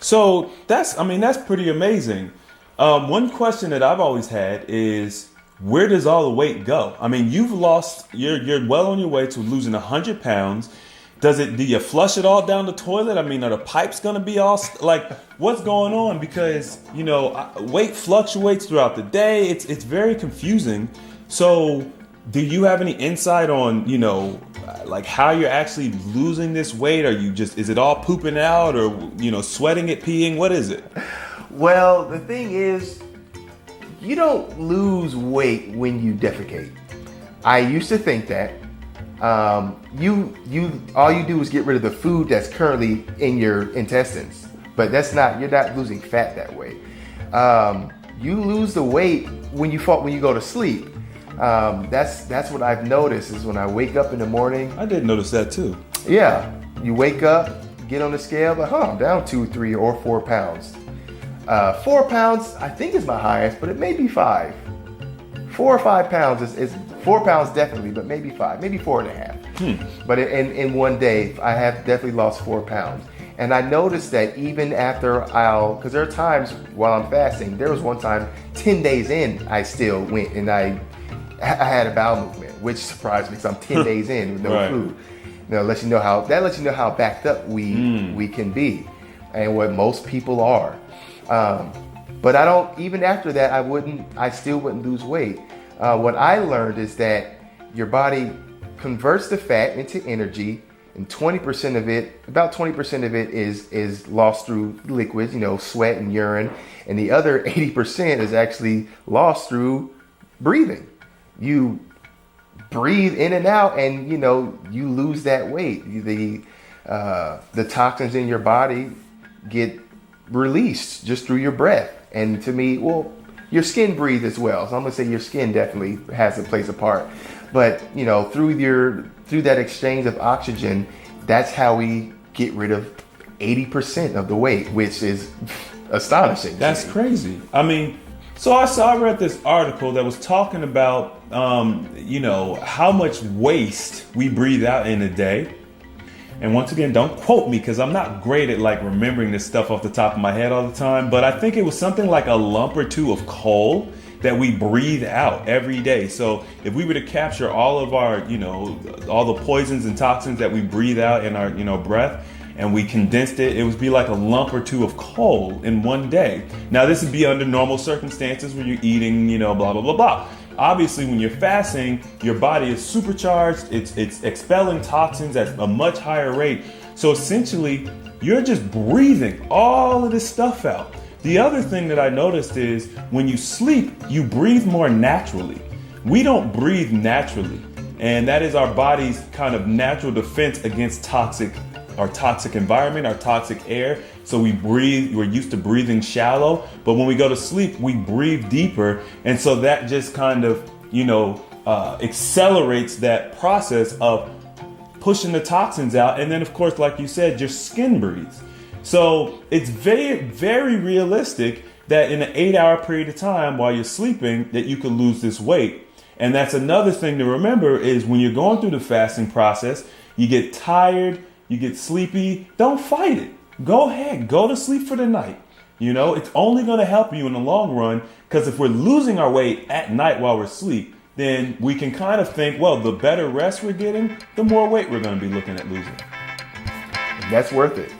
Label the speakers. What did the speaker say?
Speaker 1: So that's pretty amazing. One question that I've always had is, where does all the weight go? I mean, you're well on your way to losing 100 pounds. Do you flush it all down the toilet? I mean, are the pipes gonna be all like, what's going on? Because, weight fluctuates throughout the day. It's very confusing. So do you have any insight on, like how you're actually losing this weight? Is it all pooping out, or, sweating it, peeing? What is it?
Speaker 2: Well, the thing is, you don't lose weight when you defecate. I used to think that. You all you do is get rid of the food that's currently in your intestines, but you're not losing fat that way. You lose the weight when you go to sleep. That's what I've noticed is when I wake up in the morning.
Speaker 1: I did notice that too.
Speaker 2: Yeah, you wake up, get on the scale, but I'm down 2, 3, or 4 pounds. 4 pounds, I think, is my highest, but it may be 5. 4 or 5 pounds is 4 pounds definitely, but maybe 5, maybe 4.5. But in one day, I have definitely lost 4 pounds. And I noticed that even after because there are times while I'm fasting, there was one time 10 days in, I still went and I had a bowel movement, which surprised me because I'm 10 days in with no
Speaker 1: right.
Speaker 2: food. That lets you know how backed up we can be, and what most people are. But even after that, I still wouldn't lose weight. What I learned is that your body converts the fat into energy, and about 20% of it is lost through liquids, sweat and urine, and the other 80% is actually lost through breathing. You breathe in and out, and you lose that weight. The toxins in your body get released just through your breath. And to me, your skin breathes as well. So I'm gonna say your skin definitely plays a part. But through that exchange of oxygen, that's how we get rid of 80% of the weight, which is astonishing.
Speaker 1: That's crazy. I mean, so I read this article that was talking about how much waste we breathe out in a day. And once again, don't quote me because I'm not great at remembering this stuff off the top of my head all the time. But I think it was something like a lump or two of coal that we breathe out every day. So if we were to capture all of our, all the poisons and toxins that we breathe out in our, breath, and we condensed it, it would be like a lump or two of coal in one day. Now, this would be under normal circumstances when you're eating, blah, blah, blah, blah. Obviously, when you're fasting, your body is supercharged. It's expelling toxins at a much higher rate. So essentially, you're just breathing all of this stuff out. The other thing that I noticed is when you sleep, you breathe more naturally. We don't breathe naturally. And that is our body's kind of natural defense against our toxic environment, our toxic air. So we're used to breathing shallow, but when we go to sleep, we breathe deeper. And so that just kind of, accelerates that process of pushing the toxins out. And then of course, like you said, your skin breathes. So it's very, very realistic that in an 8-hour period of time while you're sleeping, that you could lose this weight. And that's another thing to remember is when you're going through the fasting process, you get tired, you get sleepy, don't fight it. Go ahead, go to sleep for the night. It's only going to help you in the long run, because if we're losing our weight at night while we're asleep, then we can kind of think, well, the better rest we're getting, the more weight we're going to be looking at losing.
Speaker 2: That's worth it.